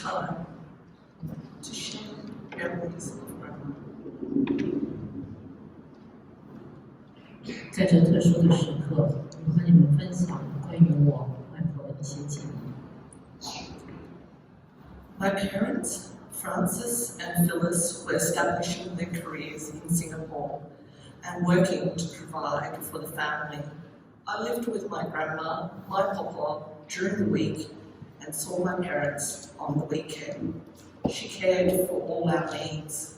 time to share memories of grandma. 在这特殊的时刻，我和你们分享关于我外婆的一些记忆。My parents, Francis and Phyllis, were establishing their careers in Singapore and working to provide for the family. I lived with my grandma, my papa, during the week and saw my parents on the weekend. She cared for all our needs.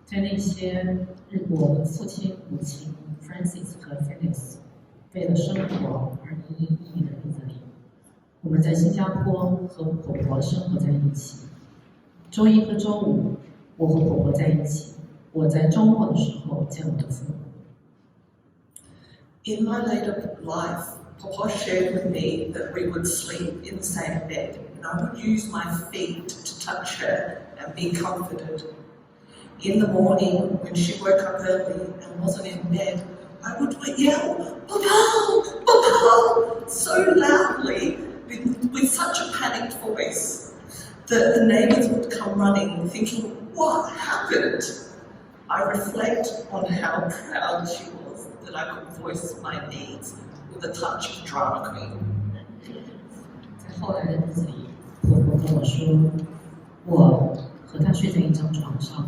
在那些我的父亲、母亲 Francis 和 Phyllis 为了生活而营营役役的日子里，我们在新加坡和婆婆生活在一起。周一和周五，我和婆婆在一起。我在周末的时候见我的父母。In my later life, Papa shared with me that we would sleep in the same bed, and I would use my feet to touch her and be comforted. In the morning, when she woke up early and wasn't in bed, I would yell, "Papa! Papa!" so loudly, with such a panicked voice, that the neighbours would come running, thinking, "What happened?" I reflect on how proud she was that I could voice my needs with a touch of drama queen. 在后来的日子里，婆婆跟我说，我和她睡在一张床上，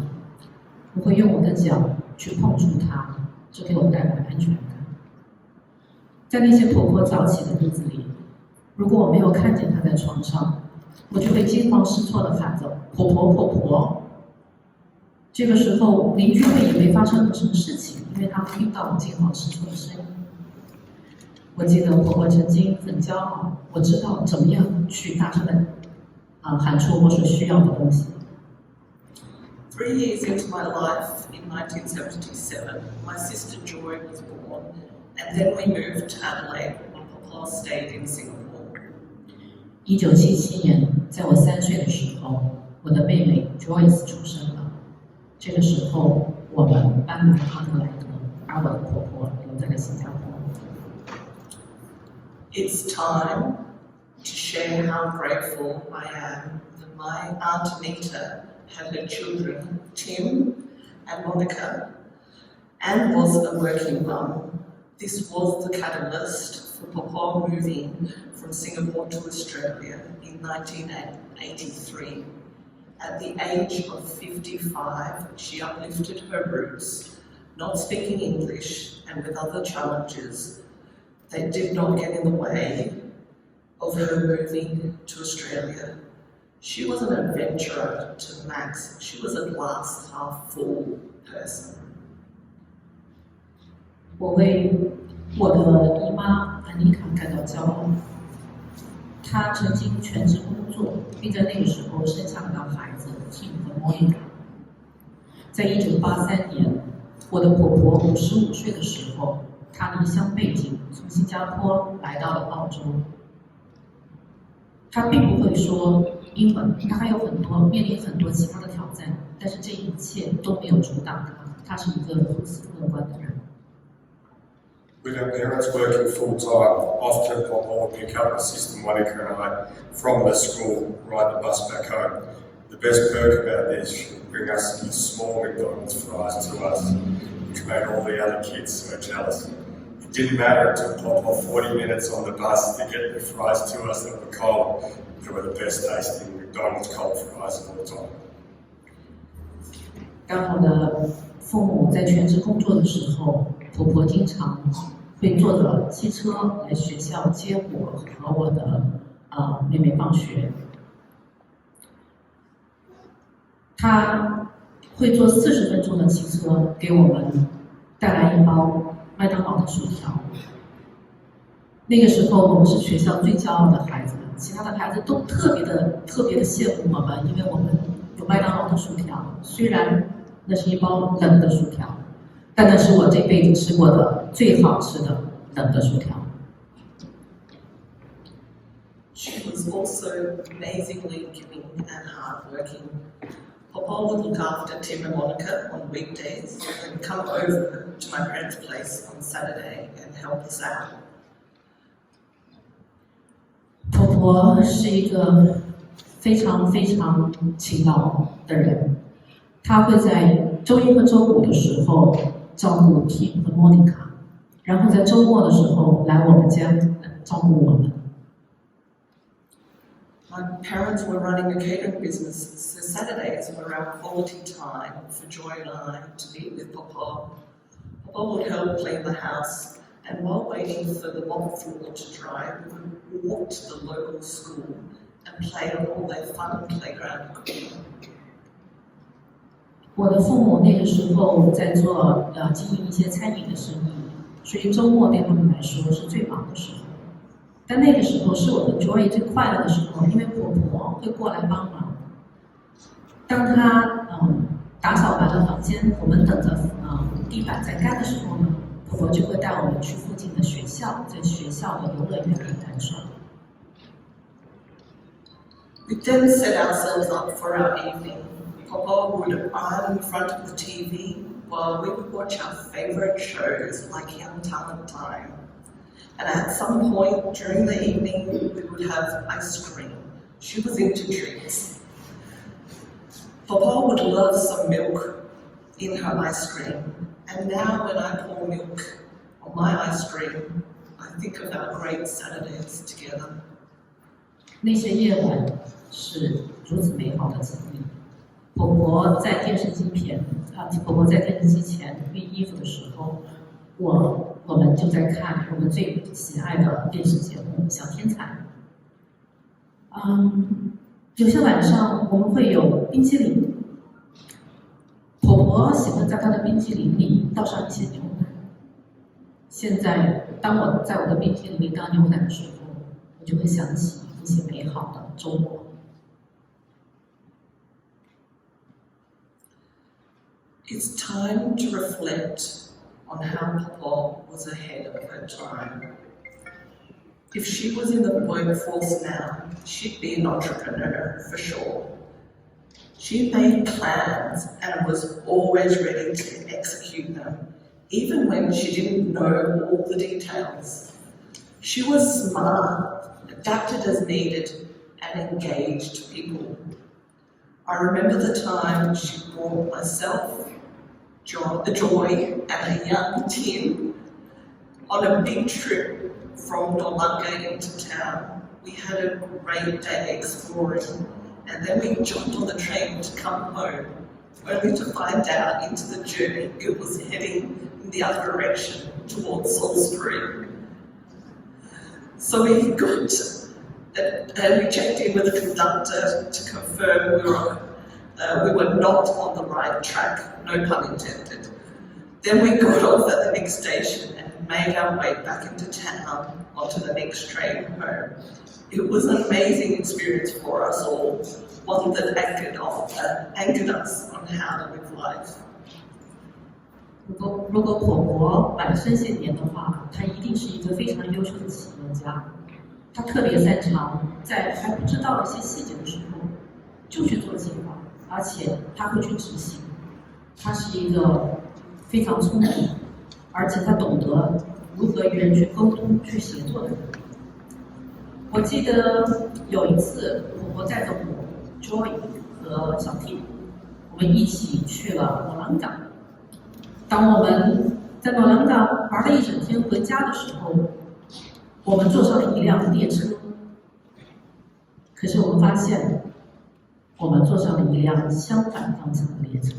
我会用我的脚去碰触她，这给我带来安全感。在那些婆婆早起的日子里，如果我没有看见她在床上，我就会惊慌失措地喊着“婆婆，婆婆”。这个时候，邻居会以为发生了什么事情，因为他们听到我惊慌失措的声音。我记得婆婆曾经很骄傲，我知道怎么样去大声的喊出我所需要的东西。3 years into my life, in 1977, my sister Joy was born, and then we moved to Adelaide while Papa stayed in Singapore. 1977年，在我3岁的时候，我的妹妹 Joyce 出生了。这个时候，我们搬来阿德莱德，而我的婆婆留在了新加坡。It's time to share how grateful I am that my Aunt Anita had her children, Tim and Monica, and was a working mum. This was the catalyst for Papa moving from Singapore to Australia in 1983. At the age of 55, she uplifted her roots, not speaking English and with other challenges. They did not get in the way of her moving to Australia. She was an adventurer to the max. She was a glass half full person. 我为我的姨妈安妮卡感到骄傲。她曾经全职工作，并在那个时候生下了2个孩子 Tim 和 Monica。在1983年，我的婆婆55岁的时候，她离乡背井，从新加坡来到了澳洲。她并不会说英文，她还有面临很多其他的挑战，但是这一切都没有阻挡她。她是一个如此乐观的人。With our parents working full-time, often Papa would pick up my sister Monica and I from the school, ride the bus back home. The best perk about this, she would bring us these small McDonald's fries to us, which made all the other kids so jealous. It didn't matter, it took Papa 40 minutes on the bus to get the fries to us that were cold. They were the best tasting McDonald's cold fries of all time. 当我的父母在全职工作的时候，婆婆经常会坐着汽车来学校接我和我的妹妹放学。她会坐40分钟的汽车给我们带来一包麦当劳的薯条。那个时候我们是学校最骄傲的孩子，其他的孩子都特别的羡慕我们，因为我们有麦当劳的薯条，虽然那是一包冷的薯条。但那是我这辈子吃过的最好吃的冷的薯条。She was also amazingly giving and hardworking. Papa would look after Tim and Monica on weekdays and come over to my parents' place on Saturday and help us out. 婆婆是一个非常勤劳的人，他会在周一和周五的时候照顾 Tim 和 Monica， 然后在周末的时候来我们家照顾我们。My parents were running a catering business, so Saturdays were our quality time for Joy and I to be with Papa. Papa would help clean the house, and while waiting for the mop floor to dry, we would walk to the local school and play on all their fun playground equipment. 我的父母那个时候在做经营一些餐饮的生意，所以周末对他们来说是最忙的时候。但那个时候是我们 Joy 最快乐的时候，因为婆婆会过来帮忙。当她打扫完了房间，我们等着地板在干的时候呢，婆婆就会带我们去附近的学校，在学校的游乐园里玩耍。We then set ourselves up for our evening. Papa would iron in front of the TV while we would watch our favourite shows like Young Talent Time. And at some point during the evening, we would have ice cream. She was into drinks. Papa would love some milk in her ice cream. And now when I pour milk on my ice cream, I think of our great Saturdays together. 那些夜晚是如此美好的经历。婆婆在电视机前熨衣服的时候，我们就在看我们最喜爱的电视节目《小天才》。有些晚上我们会有冰淇淋，婆婆喜欢在她的冰淇淋里倒上一些牛奶。现在，当我在我的冰淇淋里倒牛奶的时候，我就会想起一些美好的周末。It's time to reflect on how Papa was ahead of her time. If she was in the workforce now, she'd be an entrepreneur for sure. She made plans and was always ready to execute them, even when she didn't know all the details. She was smart, adapted as needed, and engaged people. I remember the time she brought myself, Joy, and a young Tim on a big trip from Noarlunga into town. We had a great day exploring, and then we jumped on the train to come home, only to find out into the journey it was heading in the other direction towards Salisbury. So we got and we checked in with the conductor to confirm we were not on the right track, no pun intended. Then we got off at the next station and made our way back into town onto the next train home. It was an amazing experience for us all, one that anchored us on how to live life. 如果婆婆满身现年的话，她一定是一个非常优秀的企业家。她特别擅长在还不知道一些细节的时候就去做计划，而且她会去执行。她是一个非常聪明，而且她懂得如何与人去沟通、去协作的人。我记得有一次，婆婆带着我、Joy 和小 T， 我们一起去了诺兰港。当我们在诺兰港玩了一整天回家的时候，我们坐上了一辆列车。可是我们发现，我们坐上了一辆相反方向的列车。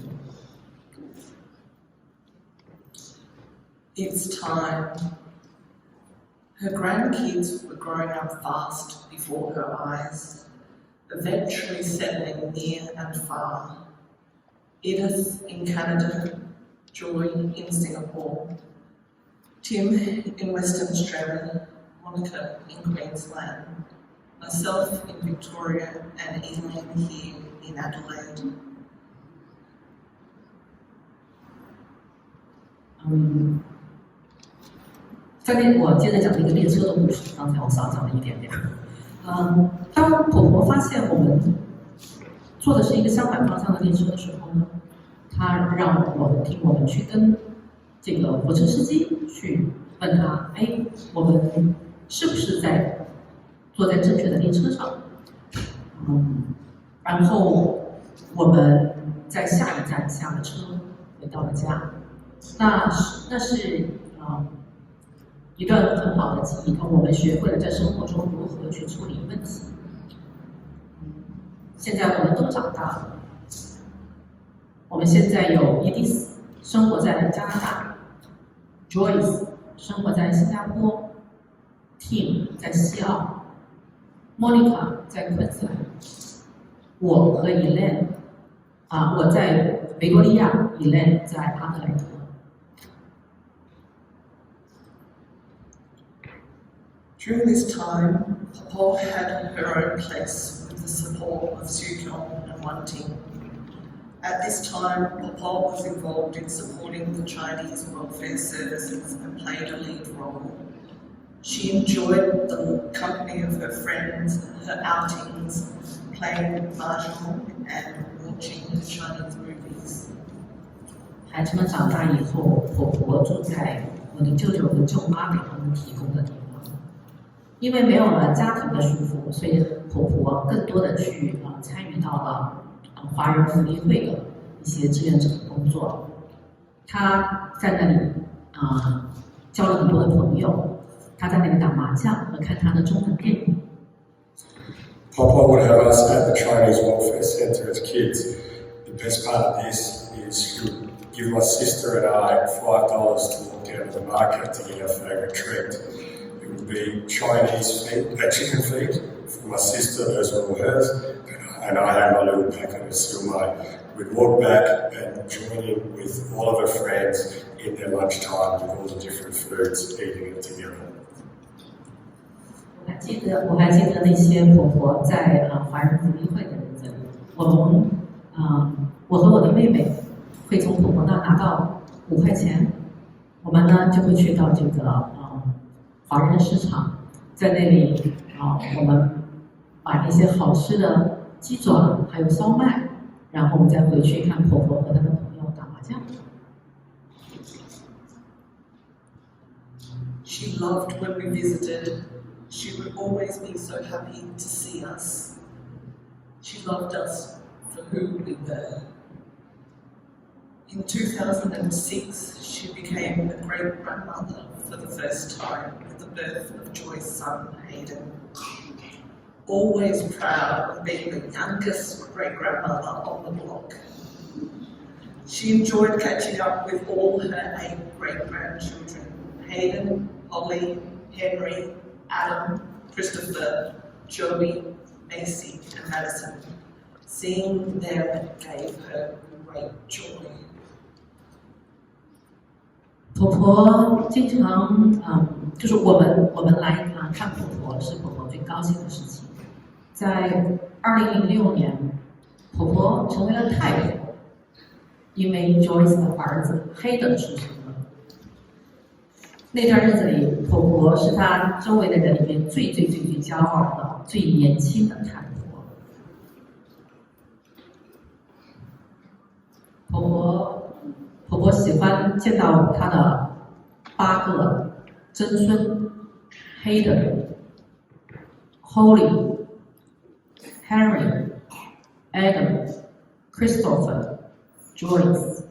It's time. Her grandkids were growing up fast before her eyes, eventually settling near and far. Edith in Canada, Joy in Singapore, Tim in Western Australia, Monica in Queensland, myself in Victoria, and Elaine here in Adelaide. 我接着讲这个列车的故事，刚才我少讲了一点点。当婆婆发现我们坐的是一个相反方向的列车的时候呢，她让我们去跟这个火车司机去问他，我们是不是坐在正确的列车上？然后我们在下一站下了车，回到了家。那是一段很好的记忆，我们学会了在生活中如何去处理问题。现在我们都长大了，我们现在有 Edith 生活在加拿大 ，Joyce 生活在新加坡 ，Tim 在西澳 ，Monica 在昆士兰，我和 Elaine 我在维多利亚 ，Elaine 在阿德莱德。During this time, Papa had her own place with the support of Sukyong and Wan Ting. At this time, Papa was involved in supporting the Chinese welfare services and played a lead role. She enjoyed the company of her friends, her outings, playing mahjong and watching the Chinese movies. 孩子们长大以后，婆婆住在我的舅舅和舅妈给他们提供的地方。因为没有了家庭的束缚，所以婆婆更多的去参与到了华人福利会的一些志愿者的工作。她在那里交了很多的朋友，她在那里打麻将和看她的中文电影。Papa would have us at the Chinese Welfare Centre as kids. The best part of this is he would give my sister and I $5 to walk down to the market to get our favourite treat. It would be Chinese feet, chicken feet for my sister, those were all hers, and I had my little packet of siomai. We'd walk back and join in with all of her friends in their lunchtime with all the different foods, eating it together. 我还记得那些婆婆在华人福利会的日子里，我和我的妹妹会从婆婆那拿到5块钱，我们呢就会去到这个华人市场，在那里我们买那些好吃的鸡爪还有烧麦，然后我们再回去看婆婆和她的朋友打麻将。She loved when we visited. She would always be so happy to see us. She loved us for who we were. In 2006, she became a great-grandmother for the first time with the birth of Joy's son, Hayden. Always proud of being the youngest great-grandmother on the block. She enjoyed catching up with all her 8 great-grandchildren, Hayden, Holly, Henry, Adam, Christopher, Joey, Macy and Madison. Seeing them gave her great joy. 婆婆经常就是我们来看婆婆是婆婆最高兴的事情。在2006年，婆婆成为了太婆，因为 Joyce 的儿子黑的出生了。那段日子里，婆婆是她周围的人里面最骄傲的、最年轻的太婆。婆婆喜欢见到她的8个曾孙 Hayden, Holly, Henry, Adam, Christopher, Joyce,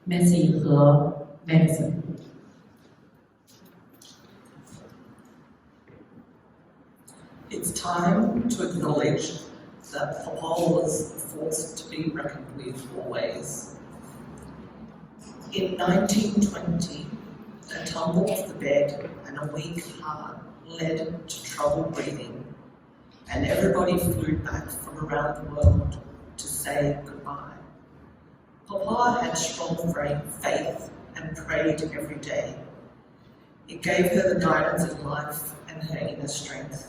Macy 和 Madison。It's time to acknowledge that Papa was forced to be reckoned with always. In 1920, a tumble off the bed and a weak heart led to trouble breathing, and everybody flew back from around the world to say goodbye. Papa had strong faith and prayed every day. It gave her the guidance in life and her inner strength.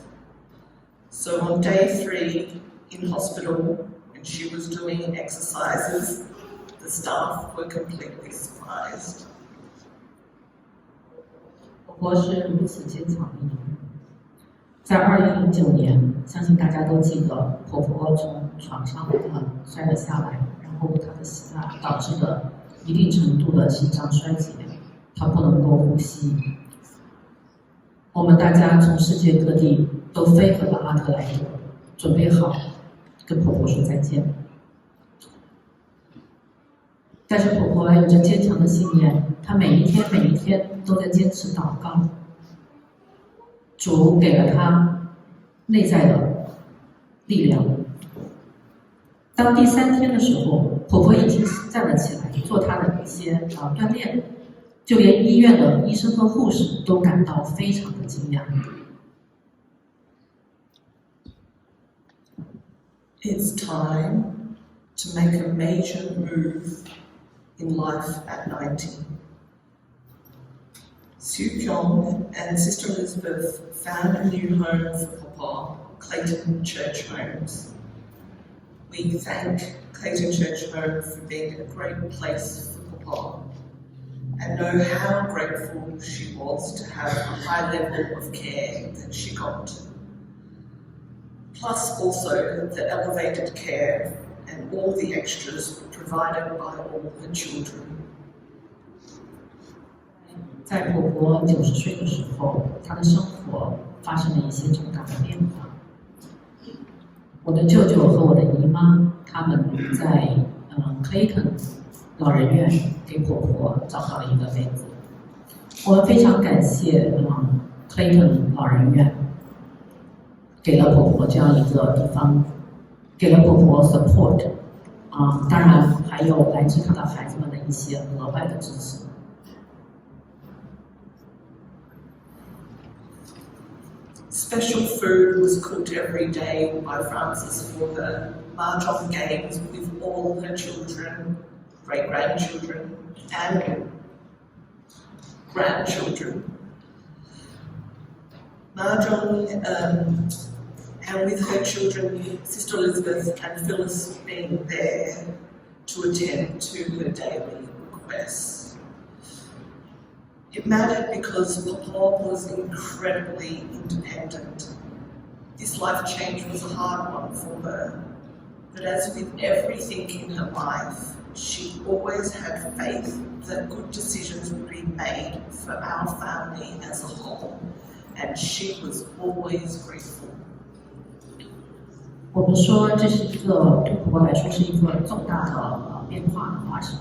So on day 3 in hospital, when she was doing exercises, the staff were completely surprised. 婆婆是如此坚强的一个人。在2009年，相信大家都记得，婆婆从床上摔了下来，然后她的导致的一定程度的心脏衰竭，她不能够呼吸。我们大家从世界各地都飞回了阿德莱德，准备好跟婆婆说再见。但是婆婆有着坚强的信念，她每一天都在坚持祷告。主给了她内在的力量。当第3天的时候，婆婆已经站了起来，做她的一些锻炼，就连医院的医生和护士都感到非常的惊讶。It's time to make a major move in life at 90. Chang and Sister Elizabeth found a new home for Papa, Clayton Church Homes. We thank Clayton Church Home for being a great place for Papa and know how grateful she was to have a high level of care that she got. Plus also the elevated care and all the extras provided by all her children. 在婆婆90岁的时候，她的生活发生了一些重大的变化。我的舅舅和我的姨妈，他们在Clayton 老人院给婆婆找到了一个位置。我们非常感谢Clayton 老人院给了婆婆这样一个地方，给了婆婆 support 当然还有来自她的孩子们的一些额外的支持。Special food was cooked every day by Frances for her mahjong games with all her children, great-grandchildren and grandchildren. Mahjong and with her children, Sister Elizabeth and Phyllis being there to attend to her daily requests. It mattered because Papa was incredibly independent. This life change was a hard one for her, but as with everything in her life, she always had faith that good decisions would be made for our family as a whole, and she was always grateful. 我们说这是一个对婆婆来说是一个重大的变化的发生。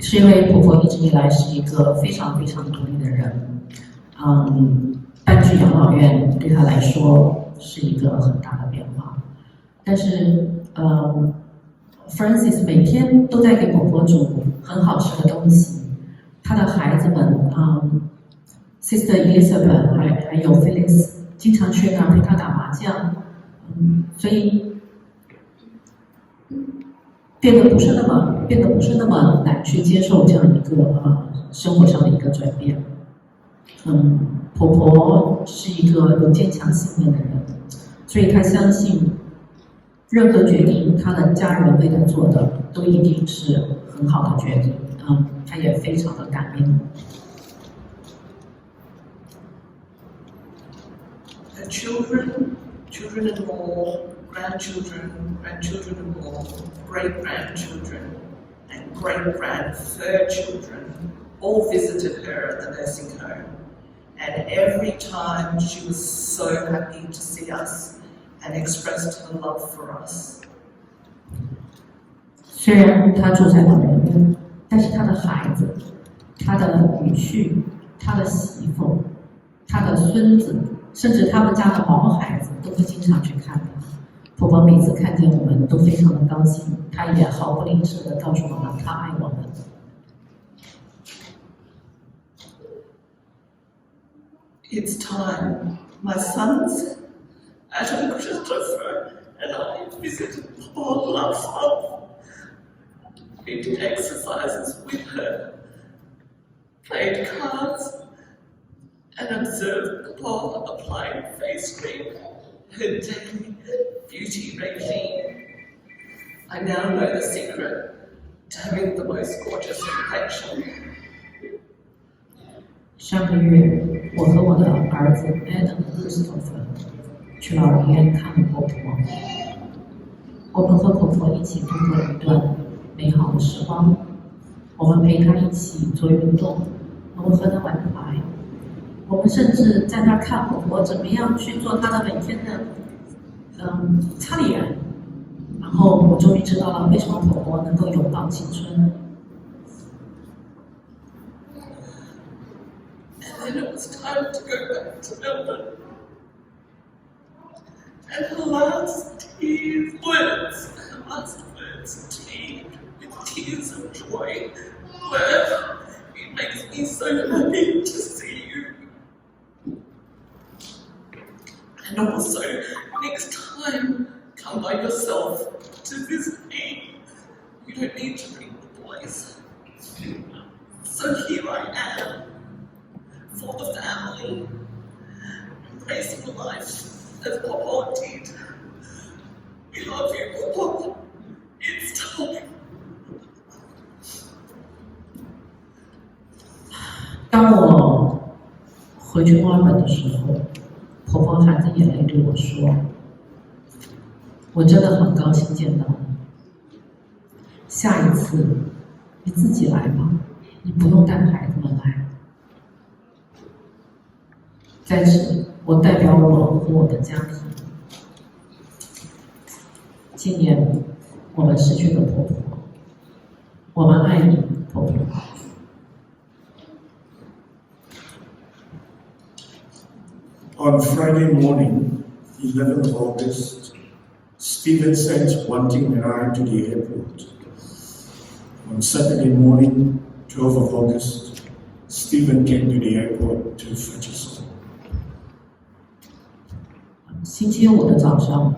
是因为婆婆一直以来是一个非常独立的人，搬去养老院对她来说是一个很大的变化。但是Frances 每天都在给婆婆煮很好吃的东西，她的孩子们Sister Elizabeth 还有 Felix 经常去那儿陪她打麻将，所以变得不是那么难去接受这样一个生活上的一个转变。婆婆是一个有坚强信念的人，所以她相信任何决定她的家人为她做的都一定是很好的决定。她也非常的感恩。Her children, children-in-law, grandchildren-in-law, great-grandchildren, and great-grand-third children all visited her at the nursing home. And every time she was so happy to see us and expressed her love for us. 虽然她住在老人院，但是她的孩子、她的女婿、她的媳妇、她的孙子，甚至他们家的毛孩子都会经常去看她。婆婆每次看见我们都非常的高兴，她也毫不吝啬地告诉我们她爱我们。It's time. My sons, Adam Christopher, and I visited Papa last month. We did exercises with her, played cards, and observed Papa applying face cream, her daily beauty regime. I now know the secret to having the most gorgeous complexion. 上个月，我和我的儿子 Adam 和 Christopher 去老人院看了婆婆。我们和婆婆一起度过一段美好的时光。我们陪她一起做运动，我们和她玩牌，我们甚至在那儿看婆婆怎么样去做她的每天的擦脸，然后我终于知道了为什么婆婆能够拥抱青春。And then it was time to go back to Melbourne. And her last words to me, with tears of joy, were, "It makes me so happy to see you." And also, next time, come by yourself to visit me. You don't need to bring the boys. So here I am, for the family, embracing life as Papa did. We love you, Papa. It's time. 当我回去墨尔本的时候，婆婆含着眼泪对我说：“我真的很高兴见到你。下一次你自己来吧，你不用带孩子们来。”在此，我代表我和我的家庭，纪念我们逝去的婆婆。我们爱你，婆婆。On Friday morning, 11th August, Stephen sent Wanting and I to the airport. On Saturday morning, 12th of August, Stephen came to the airport to fetch us. 星期五的早上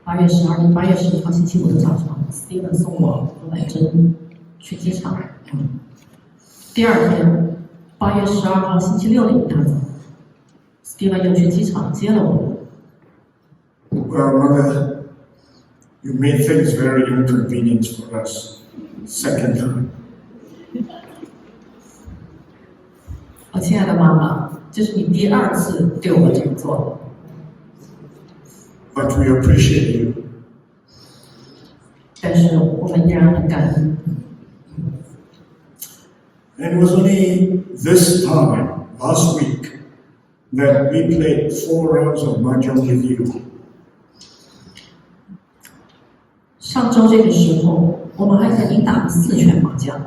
，8月11号星期五的早上 ，Stephen 送我和婉珍去机场。第二天，8月12号星期六的一大早 ，Stephen 又去机场接了我。Well, Mother, you made things very inconvenient for us. Second time. 亲爱的妈妈，这是你第二次对我们这么做。But we appreciate you. 但是我们依然很感恩。And it was only this time, last week, that we played 4 rounds of mahjong with you. 上周这个时候，我们还曾经打了4圈麻将。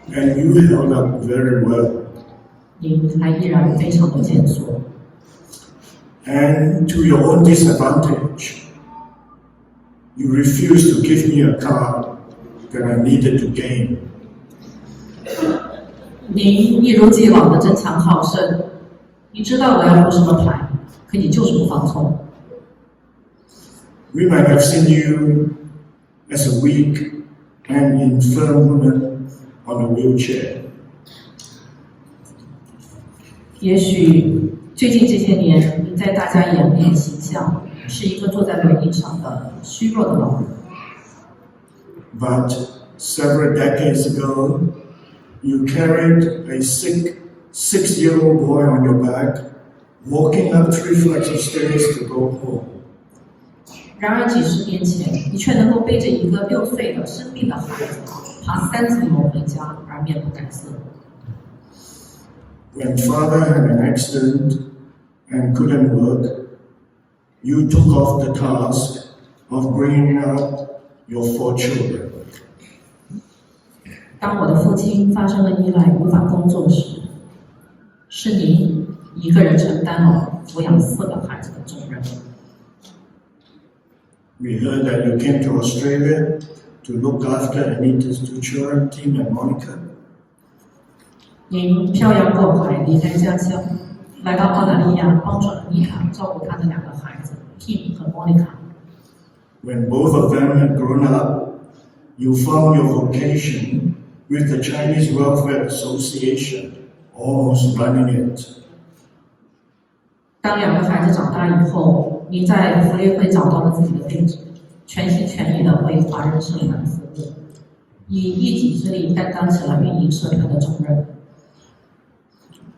And you held up very well. 你还依然非常的坚锁。And to your own disadvantage, you refused to give me a card that I needed to gain. 您一如既往的争强好胜，你知道我要出什么牌，可你就是不放松。We might have seen you as a weak and infirm woman on a wheelchair. 也许最近这些年，你在大家眼里的形象是一个坐在轮椅上的虚弱的老人。But several decades ago, you carried a sick 6-year-old boy on your back, walking up 3 flights of stairs to go home. 然而几十年前，你却能够背着一个6岁的生病的孩子，爬3层楼回家，而面不改色。When father had an accident and couldn't work, you took off the task of bringing up your 4 children. 当我的父亲发生了意外无法工作时，是您一个人承担了抚养4个孩子的重任。We heard that you came to Australia to look after Anita's 2 children, Tim and Monica. 您漂洋过海离开家乡，来到澳大利亚帮助安妮塔照顾她的2个孩子 Tim 和 Monica。When both of them had grown up, you found your vocation with the Chinese Welfare Association, almost running it. 当2个孩子长大以后，你在福利会找到了自己的定职，全心全意的为华人社团服务，以一己之力担当起了运营社团的重任。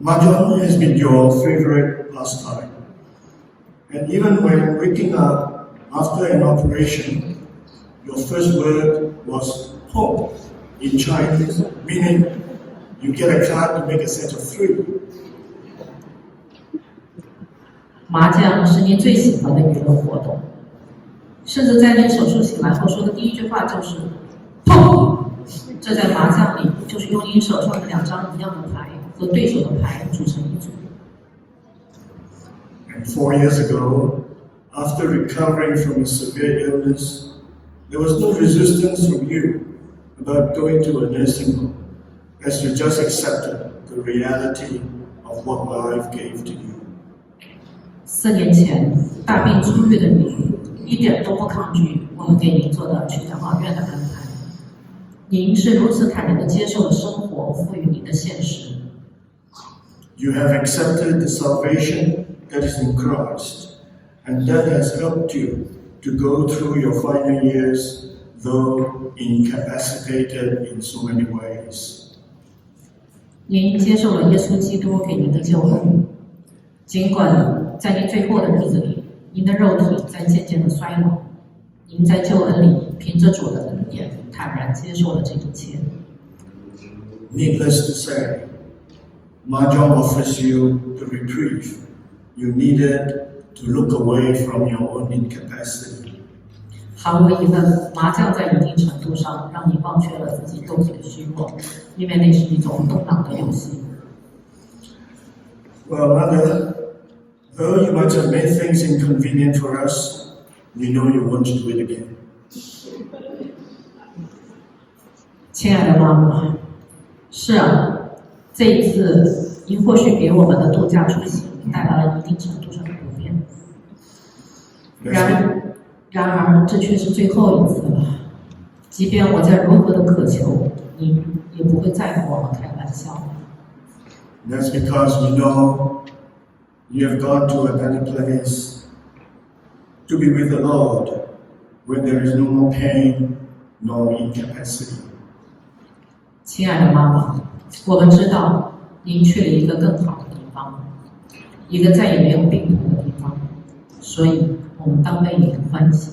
Mahjong has been your favorite pastime. And even when waking up after an operation, your first word was home in Chinese, meaning you get a card to make a set of 3. 麻将是您最喜欢的娱乐活动，甚至在您手术醒来后说的第一句话就是“砰”，这在麻将里就是用您手上的2张一样的牌和对手的牌组成一组。And 4 years ago, after recovering from a severe illness, there was no resistance from you about going to a nursing home, as you just accepted the reality of what life gave to you. 4年前大病初愈的你，一点都不抗拒我们给您做的去养老院的安排。您是如此坦然地接受了生活赋予您的现实。You have accepted the salvation that is in Christ, and that has helped you to go through your final years, though incapacitated in so many ways. 您接受了耶稣基督给您的救恩，尽管在您最后的日子里，您的肉体在渐渐的衰老，您在救恩里凭着主的恩典坦然接受了这一切。Needless to say, Mahjong offers you the reprieve you needed to look away from your own incapacity. 毫无疑问，麻将在一定程度上让你忘却了自己肉体的虚弱，因为那是一种动脑的游戏。Well, Mother, though you might have made things inconvenient for us, we know you won't do it again. 亲爱的妈妈，是啊，这一次您或许给我们的度假出行带来了一定程度上的不便，然而这却是最后一次了。即便我在如何的渴求，您也不会再和我们开玩笑。That's because we know you have gone to a better place to be with the Lord, where there is no more pain, no incapacity. 亲爱的妈妈，我们知道您去了一个更好的地方，一个再也没有病痛的地方，所以我们当为您欢喜。